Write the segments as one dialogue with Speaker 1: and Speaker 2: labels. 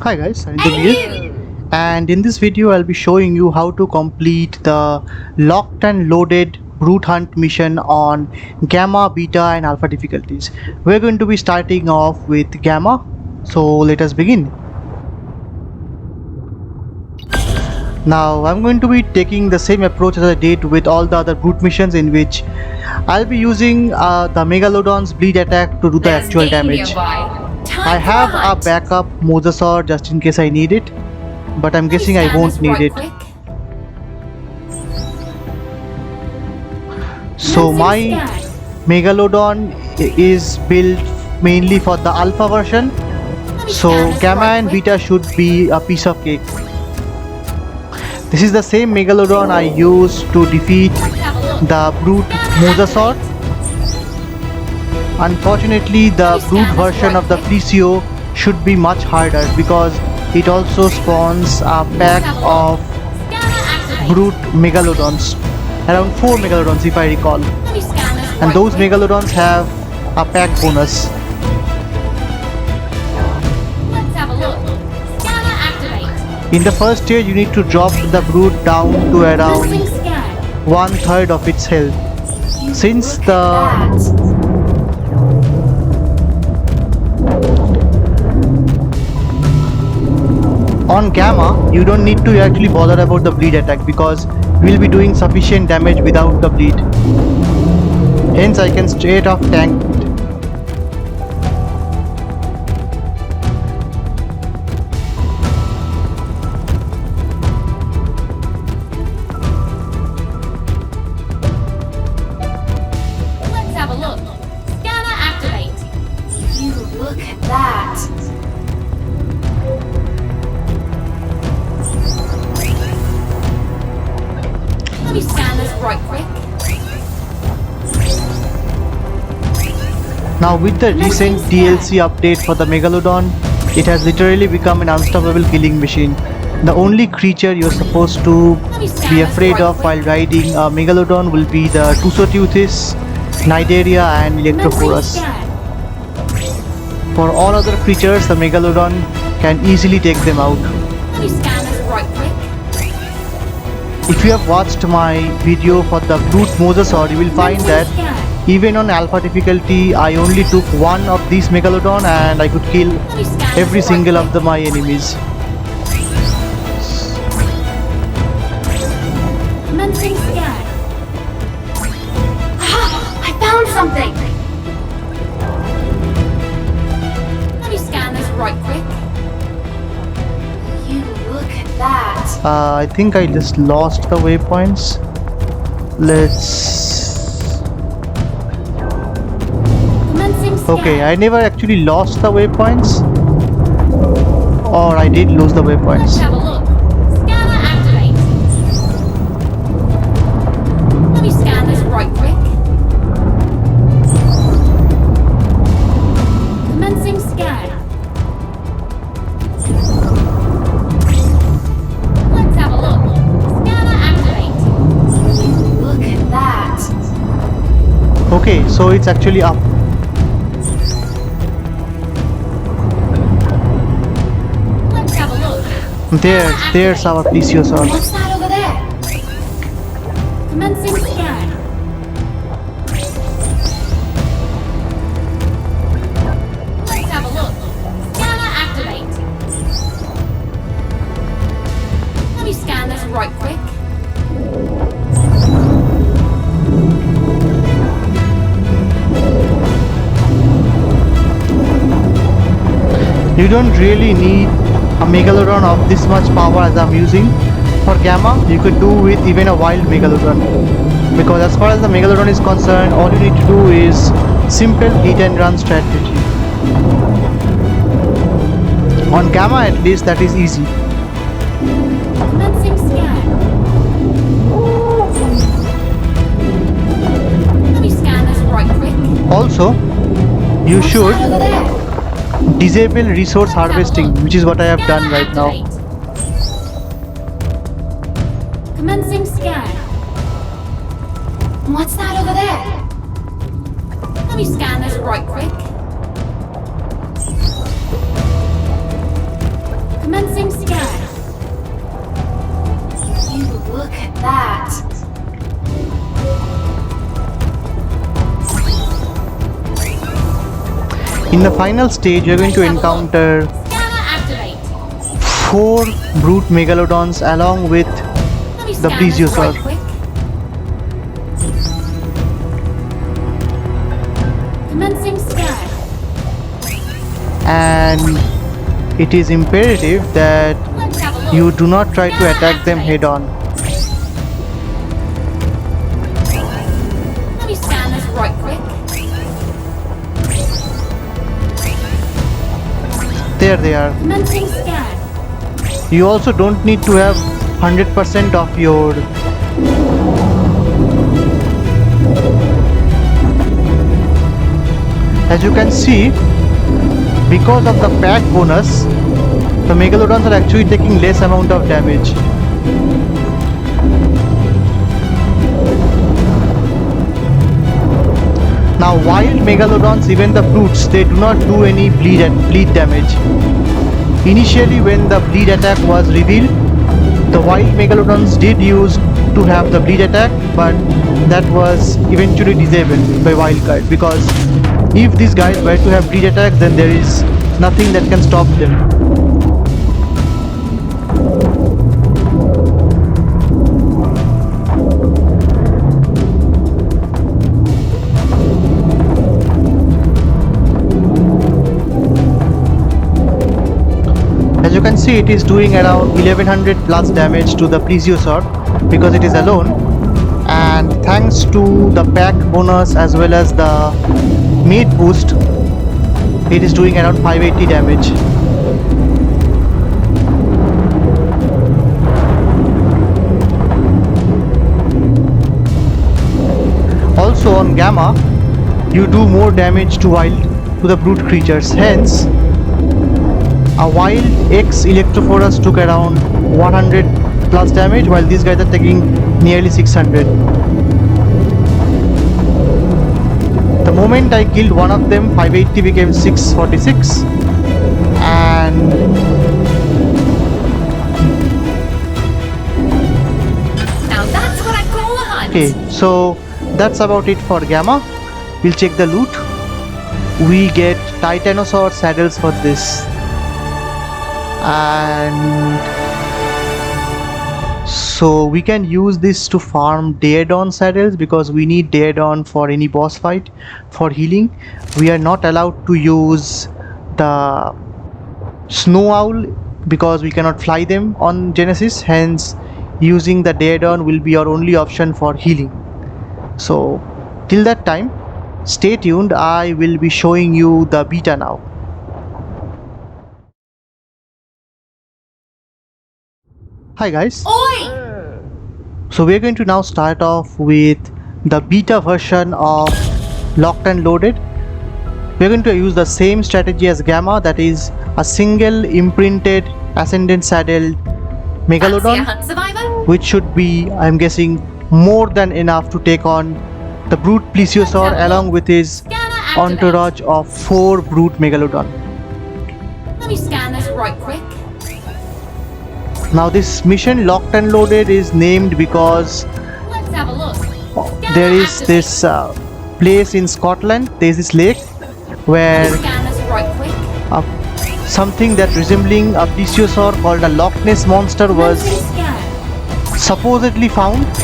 Speaker 1: Hi guys, Arindam here, and in this video I'll be showing you how to complete the Locked and Loaded Brute Hunt mission on Gamma, Beta and Alpha difficulties. We're going to be starting off with Gamma, so let us begin. Now I'm going to be taking the same approach as I did with all the other brute missions, in which I'll be using the Megalodon's bleed attack to do the actual damage. I have a backup Mosasaur just in case I need it, but I'm guessing I won't need it. So my Megalodon is built mainly for the Alpha version, so Gamma and Beta should be a piece of cake. This is the same Megalodon I used to defeat the brute Mosasaur. Unfortunately, the brute version of the Flecio should be much harder because it also spawns a pack of brute Megalodons, around 4 Megalodons if I recall, and those Megalodons have a pack bonus. In the first stage, you need to drop the brute down to around 1/3 of its health. Since on Gamma, you don't need to actually bother about the bleed attack because we'll be doing sufficient damage without the bleed. Hence, I can straight off tank it.
Speaker 2: Let's have a look. Scanner activate. You look at that. Let me scan this right quick.
Speaker 1: Now with the recent DLC update for the Megalodon, it has literally become an unstoppable killing machine. The only creature you're supposed to be afraid of while riding a Megalodon will be the Tusoteuthis, Cnidaria and Electrophorus. For all other creatures, the Megalodon can easily take them out.
Speaker 2: Let me scan this right quick.
Speaker 1: If you have watched my video for the brute Mosasaur, you will find that even on Alpha difficulty, I only took one of these Megalodon and I could kill every single of my enemies.
Speaker 2: Commencing scan. I found something. Let me scan this right quick. You look at that.
Speaker 1: I think I just lost the waypoints. Let's...
Speaker 2: Commencing scan.
Speaker 1: Okay, I never actually lost the waypoints. Or I did lose the
Speaker 2: Let's
Speaker 1: waypoints.
Speaker 2: have a look. Scanner activate. Let me scan this right quick. Commencing scan. Let's have a look. Scanner activate. Look at that.
Speaker 1: Okay, so it's actually up.
Speaker 2: Let's have a look.
Speaker 1: There's our Plesiosaur.
Speaker 2: What's that over there? Commencing scan. Let's have a look. Scanner activate. Let me scan this right quick.
Speaker 1: You don't really need a Megalodon of this much power as I'm using. For Gamma, you could do with even a wild Megalodon. Because as far as the Megalodon is concerned, all you need to do is simple hit and run strategy. On Gamma at least, that is easy.
Speaker 2: Commencing scan. Let me scan this right quick.
Speaker 1: Also, you
Speaker 2: What's
Speaker 1: should
Speaker 2: that over there?
Speaker 1: disable resource harvesting, which is what I have done right now.
Speaker 2: Commencing scan. What's that over there? Let me scan this right quick. Commencing scan. You look at that.
Speaker 1: In the final stage, you're going to encounter
Speaker 2: Scanner activate.
Speaker 1: 4 brute megalodons along with
Speaker 2: Let me
Speaker 1: the
Speaker 2: scan this
Speaker 1: plesiosaur.
Speaker 2: right quick. Commencing scan.
Speaker 1: And it is imperative that
Speaker 2: Let's have a look.
Speaker 1: you do not try to attack them head on.
Speaker 2: Let me scan this right quick.
Speaker 1: There they are.
Speaker 2: Commencing scan.
Speaker 1: You also don't need to have 100% of your as you can see, because of the pack bonus, the megalodons are actually taking less amount of damage. Now wild megalodons, even the brutes, they do not do any bleed damage. Initially when the bleed attack was revealed, the wild megalodons did use to have the bleed attack, but that was eventually disabled by wildcard, because if these guys were to have bleed attack, then there is nothing that can stop them. As you can see, it is doing around 1100 plus damage to the plesiosaur because it is alone, and thanks to the pack bonus as well as the mate boost, it is doing around 580 damage. Also on Gamma, you do more damage to the brute creatures. Hence, a wild X Electrophorus took around 100 plus damage, while these guys are taking nearly 600. The moment I killed one of them, 580 became 646, and
Speaker 2: Now that's what I call a hunt.
Speaker 1: okay, so that's about it for Gamma. We'll check the loot. We get Titanosaur saddles for this, and so we can use this to farm Daedon saddles because we need Daedon for any boss fight. For healing, we are not allowed to use the Snow Owl because we cannot fly them on Genesis. Hence, using the Daedon will be our only option for healing. So till that time, stay tuned. I will be showing you the beta now. Hi guys.
Speaker 2: Oi!
Speaker 1: So we're going to now start off with the beta version of Loch'd and Loaded. We're going to use the same strategy as Gamma, that is a single imprinted ascendant saddled
Speaker 2: Fancy a
Speaker 1: Megalodon,
Speaker 2: hunt survivor?
Speaker 1: which should be, I'm guessing, more than enough to take on the brute plesiosaur along with his
Speaker 2: Scanner activate.
Speaker 1: entourage of 4 brute Megalodon.
Speaker 2: Let me scan this right quick.
Speaker 1: Now this mission Loch'd and Loaded is named because
Speaker 2: Let's have a look.
Speaker 1: there is this place in Scotland, there is this lake where
Speaker 2: Scan this right quick.
Speaker 1: something that resembling a plesiosaur called a Loch Ness monster was
Speaker 2: Commencing scan.
Speaker 1: supposedly found,
Speaker 2: Let's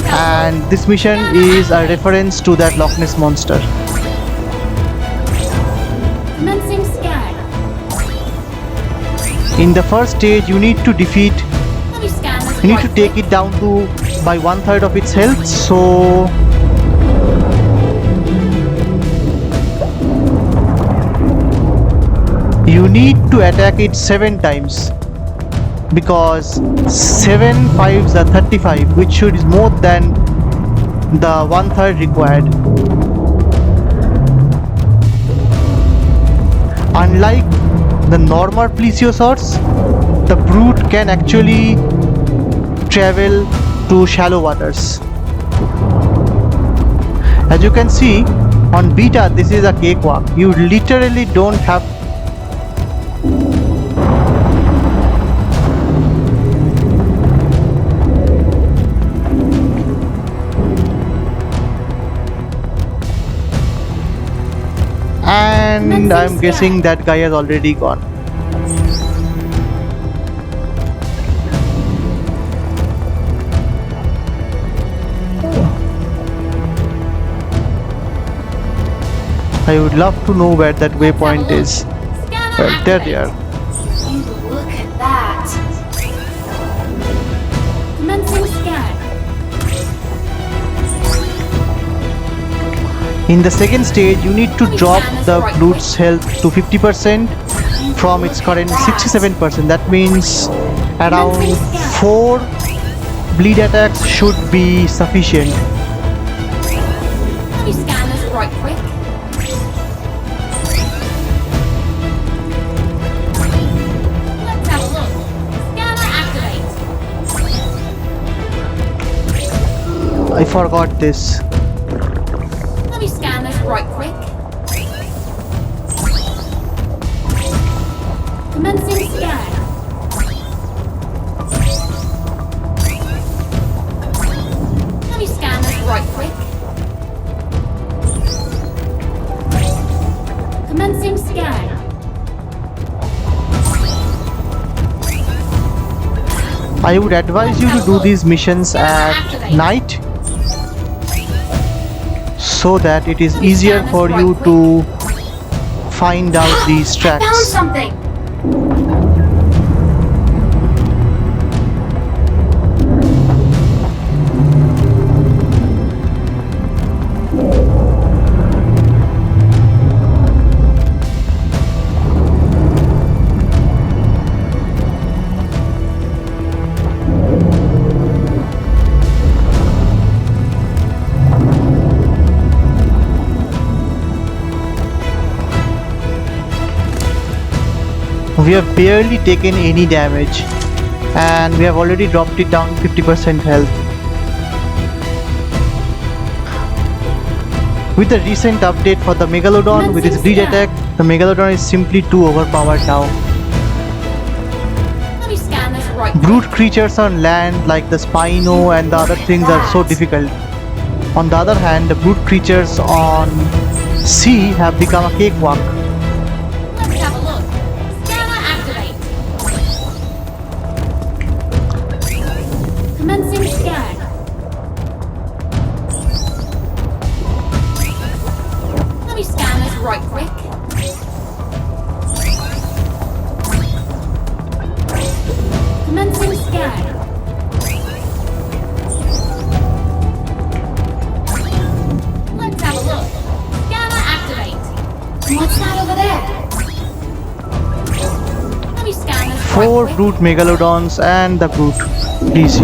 Speaker 2: have a
Speaker 1: and this mission is a reference to that Loch Ness monster.
Speaker 2: look. Commencing scan.
Speaker 1: In the first stage, you need to defeat,
Speaker 2: Let me scan this
Speaker 1: you need
Speaker 2: right
Speaker 1: to take
Speaker 2: quick.
Speaker 1: it down to by 1/3 of its health, so you need to attack it 7 times, because 7 5s are 35, which is more than the 1/3 required. Unlike the normal plesiosaurs, the brute can actually travel to shallow waters. As you can see on beta, this is a cakewalk. You literally don't have and I'm guessing that guy has already gone. I would love to know where that waypoint is. Well, there they are.
Speaker 2: Look at that. Commencing scan.
Speaker 1: In the second stage, you need to drop the brute's health to 50% from its current 67%. That means around 4 bleed attacks should be sufficient.
Speaker 2: Let me scan this right quick. Let's have a look. Scanner activate.
Speaker 1: I forgot this.
Speaker 2: Let me scan this right quick. Commencing scan. Let me scan this right quick. Commencing scan.
Speaker 1: I would advise you to do these missions at night so that it is easier for you to find out these
Speaker 2: I found
Speaker 1: tracks.
Speaker 2: something.
Speaker 1: We have barely taken any damage and we have already dropped it down 50% health. With the recent update for the Megalodon with its bleed attack, the Megalodon is simply too overpowered now.
Speaker 2: Let me scan this right.
Speaker 1: Brute creatures on land like the Spino and the other things are so difficult. On the other hand, the brute creatures on sea have become a cakewalk.
Speaker 2: Let's have a look. Scanner activate. Commencing scan. Let me scan this right quick. Commencing scan. Let's have a look. Scanner activate. What's that over there? Let me scan this right
Speaker 1: 4
Speaker 2: quick.
Speaker 1: brute Megalodons and the brute DC.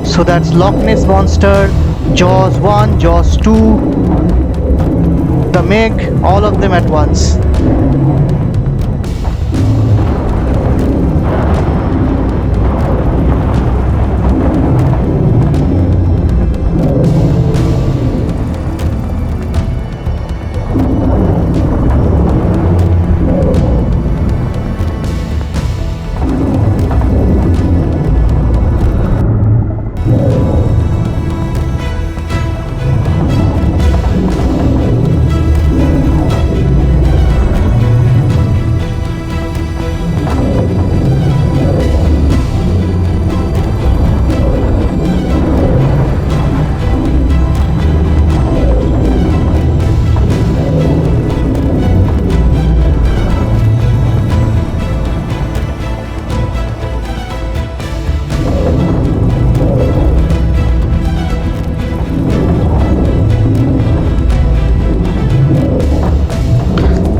Speaker 1: So that's Loch Ness Monster, Jaws 1, Jaws 2, the Meg, all of them at once.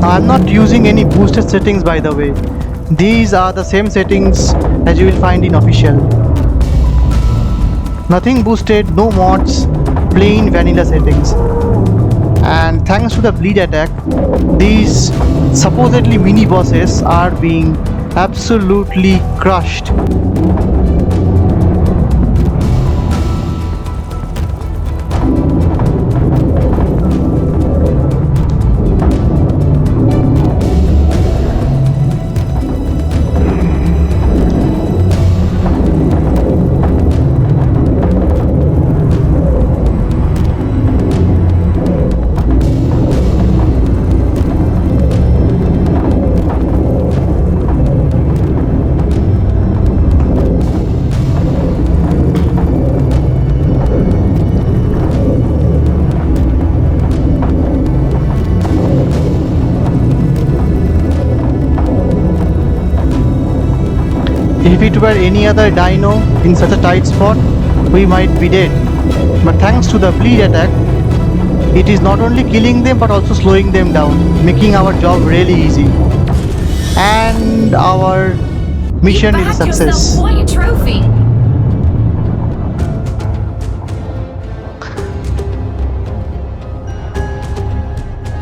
Speaker 1: I'm not using any boosted settings, by the way. These are the same settings as you will find in official. Nothing boosted, no mods, plain vanilla settings. And thanks to the bleed attack, these supposedly mini bosses are being absolutely crushed. If it were any other dino in such a tight spot, we might be dead. But thanks to the bleed attack, it is not only killing them but also slowing them down, making our job really easy. And our mission is a success.
Speaker 2: Quite a trophy.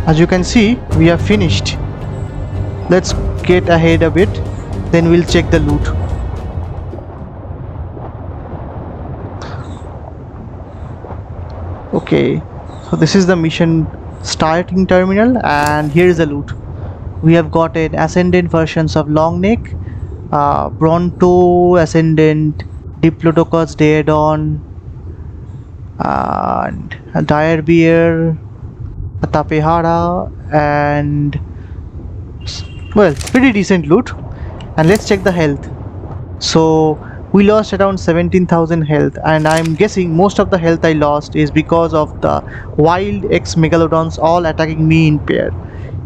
Speaker 1: As you can see, we have finished. Let's get ahead a bit, then we'll check the loot. Okay, so this is the mission starting terminal, and here is the loot. We have got an ascendant versions of long neck, Bronto ascendant, Diplodocus Daedon, and a dire bear, a Tapehara, and well, pretty decent loot. And let's check the health. So we lost around 17,000 health, and I'm guessing most of the health I lost is because of the wild X-Megalodons all attacking me in pair.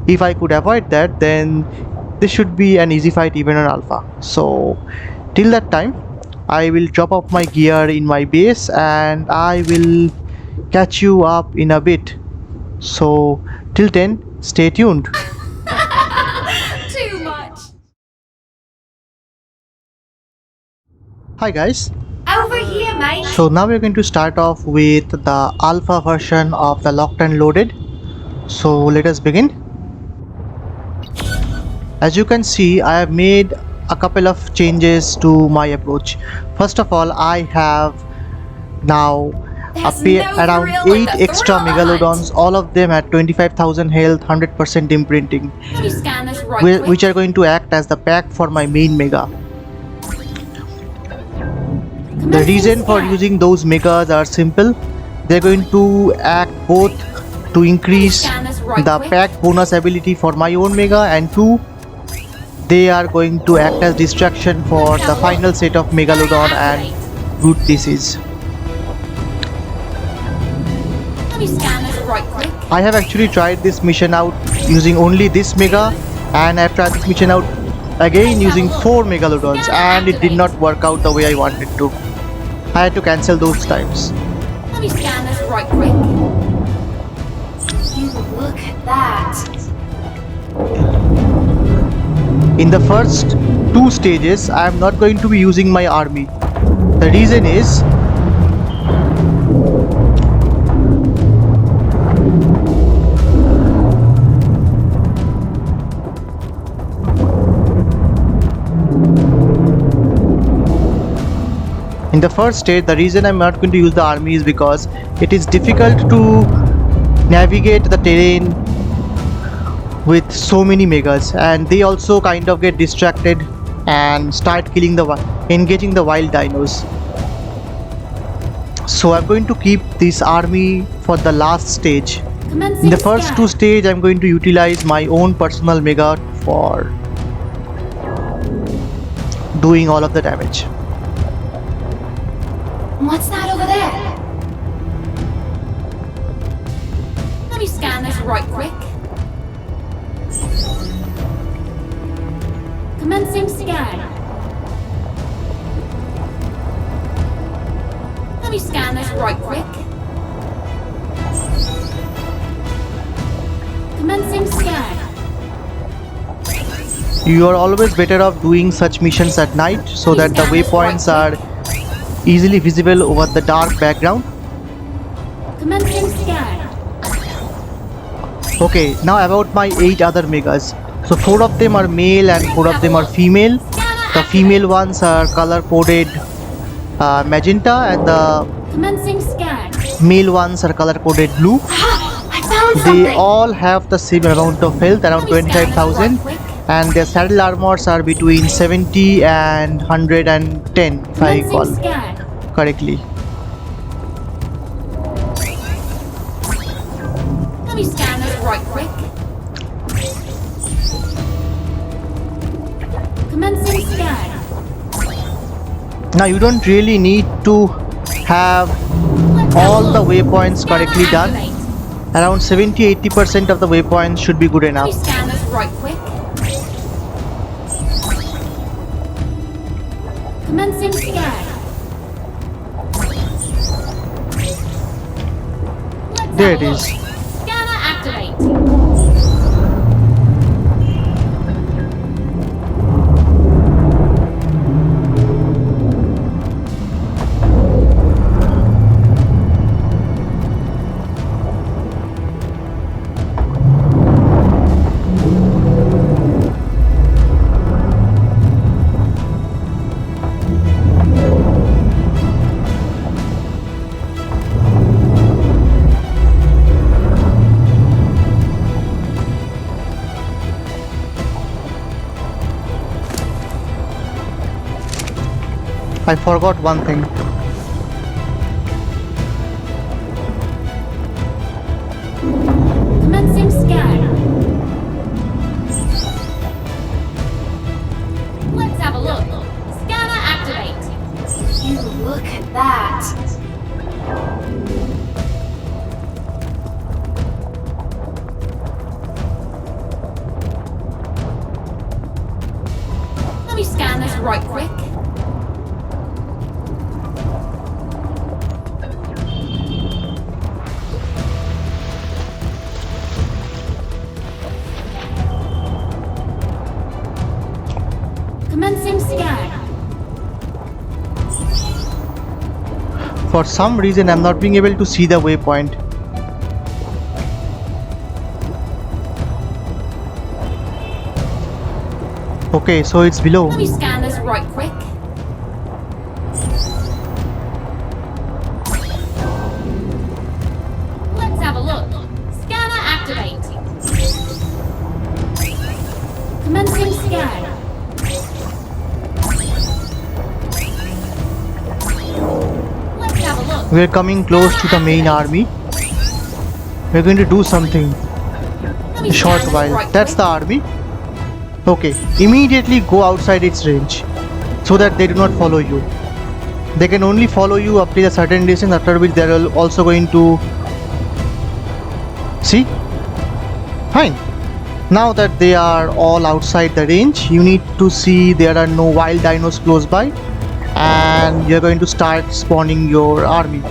Speaker 1: If I could avoid that, then this should be an easy fight even on Alpha. So till that time, I will drop off my gear in my base and I will catch you up in a bit. So till then, stay tuned.
Speaker 2: Too much.
Speaker 1: Hi guys.
Speaker 2: Over here, mate.
Speaker 1: So now we're going to start off with the alpha version of the Loch'd and Loaded. So let us begin. As you can see, I have made a couple of changes to my approach. First of all, I have now around 8 extra Megalodons, all of them at 25,000 health, 100% imprinting,
Speaker 2: Can you scan this right quick?
Speaker 1: which are going to act as the pack for my main Mega. The reason for using those Megas are simple. They're going to act both to increase the pack bonus ability for my own Mega, and 2, they are going to act as distraction for the final set of Megalodon and Brute Disease.
Speaker 2: Can you scan this right quick?
Speaker 1: I have actually tried this mission out using only this Mega, and I've tried this mission out again using 4 Megalodons, and it did not work out the way I wanted to. I had to cancel those times.
Speaker 2: Can you scan this right quick? You look at that.
Speaker 1: In the first 2 stages, I am not going to be using my army. The reason is in the first stage, the reason I'm not going to use the army is because it is difficult to navigate the terrain with so many Megas, and they also kind of get distracted and start engaging the wild dinos. So I'm going to keep this army for the last stage. In the first 2 stages, I'm going to utilize my own personal Mega for doing all of the damage.
Speaker 2: What's that over there? Let me scan this right quick. Commencing scan. Let me scan this right quick. Commencing scan.
Speaker 1: You are always better off doing such missions at night so that the waypoints are easily visible over the dark background.
Speaker 2: Commencing scan.
Speaker 1: Okay, now about my 8 other Megas. So 4 of them are male and 4 of them are female. The female ones are color coded magenta, and the
Speaker 2: Commencing scan.
Speaker 1: male ones are color coded blue.
Speaker 2: I found something.
Speaker 1: They all have the same amount of health, around 25,000, and their saddle armors are between 70 and 110 if I recall correctly.
Speaker 2: Let me scan this right quick. Commencing scan.
Speaker 1: Now you don't really need to have all the waypoints correctly done. Around 70-80% of the waypoints should be good
Speaker 2: Let me
Speaker 1: enough.
Speaker 2: scan this right quick. Commencing scan. Let's
Speaker 1: There
Speaker 2: have
Speaker 1: it
Speaker 2: a
Speaker 1: is.
Speaker 2: look. Scanner activating.
Speaker 1: I forgot one thing.
Speaker 2: Commencing scan. Let's have a look. Scanner activating. You look at that. Let me scan this right quick. Commencing scan.
Speaker 1: For some reason, I'm not being able to see the waypoint. Okay, so it's below.
Speaker 2: Let me scan this right quick. Let's have a look. Scanner activating. Commencing scan. Let's have a look.
Speaker 1: We're coming close to the main army. We're going to do something.
Speaker 2: Let me
Speaker 1: A short
Speaker 2: scan this
Speaker 1: while.
Speaker 2: right
Speaker 1: That's
Speaker 2: quick.
Speaker 1: the army. Okay, immediately go outside its range so that they do not follow you. They can only follow you up to a certain distance, after which they are also going to see. Fine. Now that they are all outside the range, you need to see there are no wild dinos close by, and you're going to start spawning your army.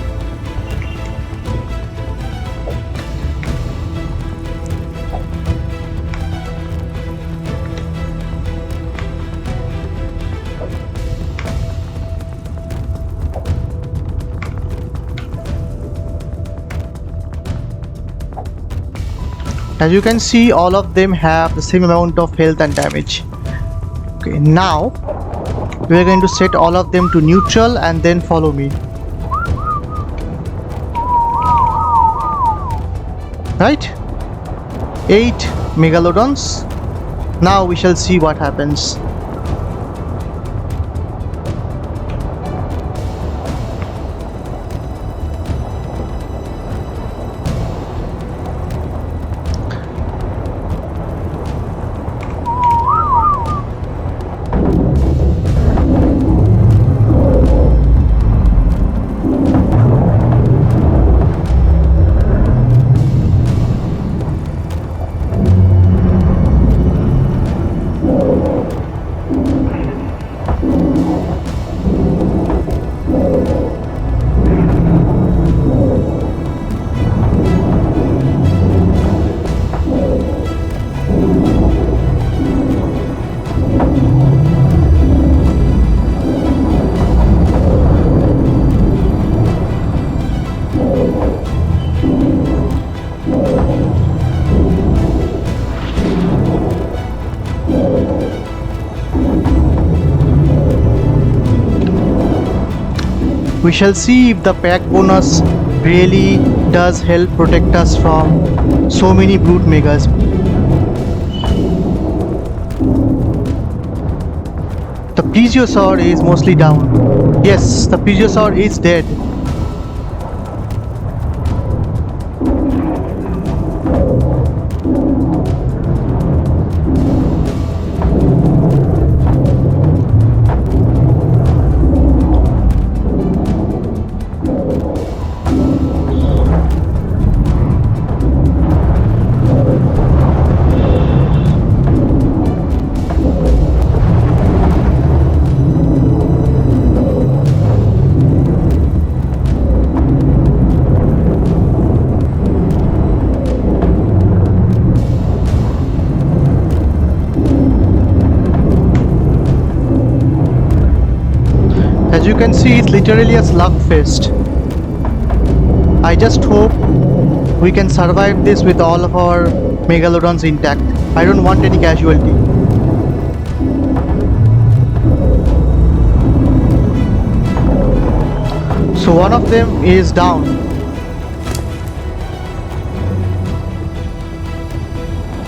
Speaker 1: As you can see, all of them have the same amount of health and damage. Okay, now we are going to set all of them to neutral and then follow me. Right? 8 megalodons. Now we shall see what happens. We shall see if the pack bonus really does help protect us from so many brute megas. The plesiosaur is mostly down. Yes, the plesiosaur is dead. As you can see, it's literally a slugfest. I just hope we can survive this with all of our megalodons intact. I don't want any casualty. So one of them is down.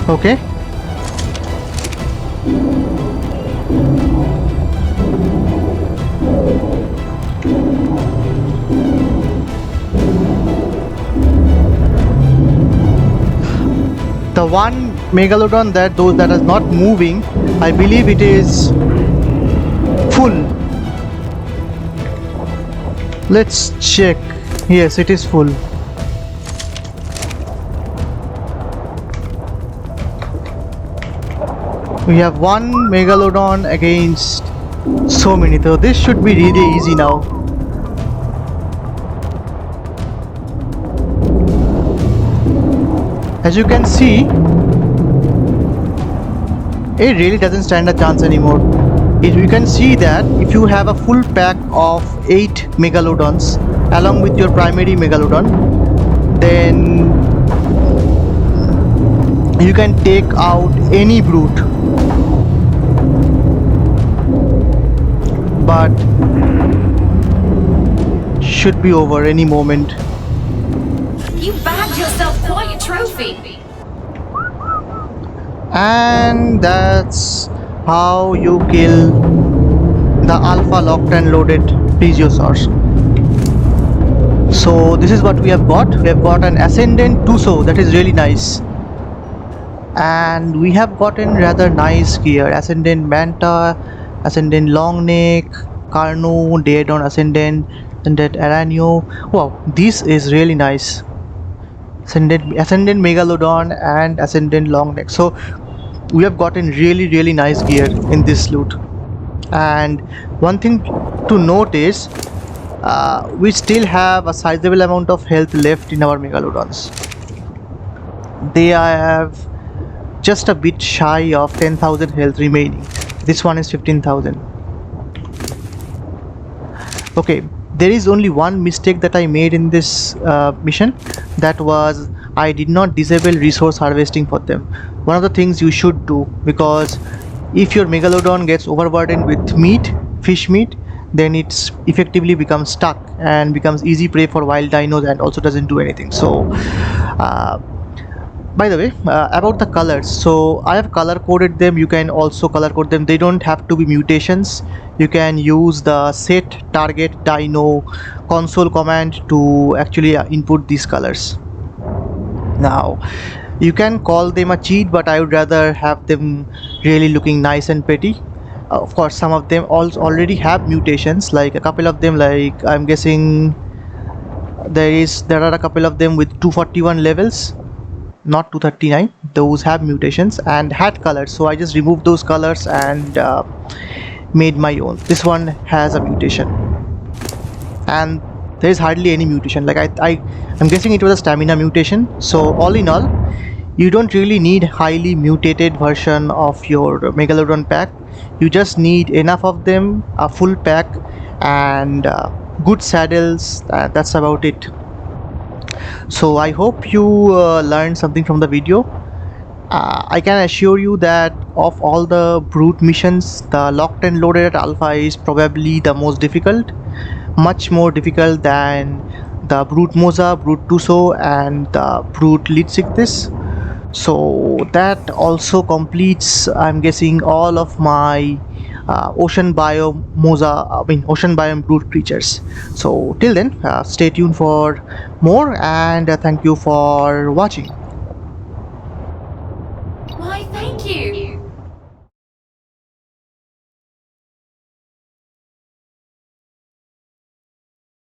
Speaker 1: Okay. The one megalodon that is not moving, I believe it is full. Let's check. Yes, it is full. We have one megalodon against so many, so this should be really easy now. As you can see, it really doesn't stand a chance anymore. You can see that if you have a full pack of 8 megalodons along with your primary megalodon, then you can take out any brute. But should be over any moment.
Speaker 2: You bagged yourself quite a trophy.
Speaker 1: And that's how you kill the alpha locked and loaded plesiosaurs. So this is what we have got. We have got an ascendant Tuso, that is really nice. And we have gotten rather nice gear. Ascendant Manta, Ascendant Longneck, Carno, Daedon Ascendant, Ascendant Aranio. Wow, this is really nice. Ascendant Megalodon and Ascendant Longneck. So we have gotten really nice gear in this loot. And one thing to note is we still have a sizable amount of health left in our megalodons. They have just a bit shy of 10,000 health remaining. This one is 15,000. Okay, there is only one mistake that I made in this mission. That was I did not disable resource harvesting for them. One of the things you should do, because if your megalodon gets overburdened with meat, fish meat, then it's effectively becomes stuck and becomes easy prey for wild dinos and also doesn't do anything. So by the way, about the colors, so I have color coded them. You can also color code them. They don't have to be mutations. You can use the set target dino console command to actually input these colors. Now you can call them a cheat, but I would rather have them really looking nice and pretty. Of course, some of them also already have mutations, like a couple of them, like I'm guessing there are a couple of them with 241 levels, not 239. Those have mutations and had colors, so I just removed those colors and made my own. This one has a mutation, and there is hardly any mutation. Like I'm guessing it was a stamina mutation. So all in all, you don't really need highly mutated version of your megalodon pack. You just need enough of them, a full pack, and good saddles. That's about it. So I hope you learned something from the video. I can assure you that of all the brute missions, the Loch'd and Loaded at Alpha is probably the most difficult, much more difficult than the Brute Moza, Brute Tuso, and the Brute Litzigtis. So that also completes, I'm guessing, all of my ocean biome ocean biome brute creatures. So till then, stay tuned for more, and thank you for watching.
Speaker 2: Why, thank you.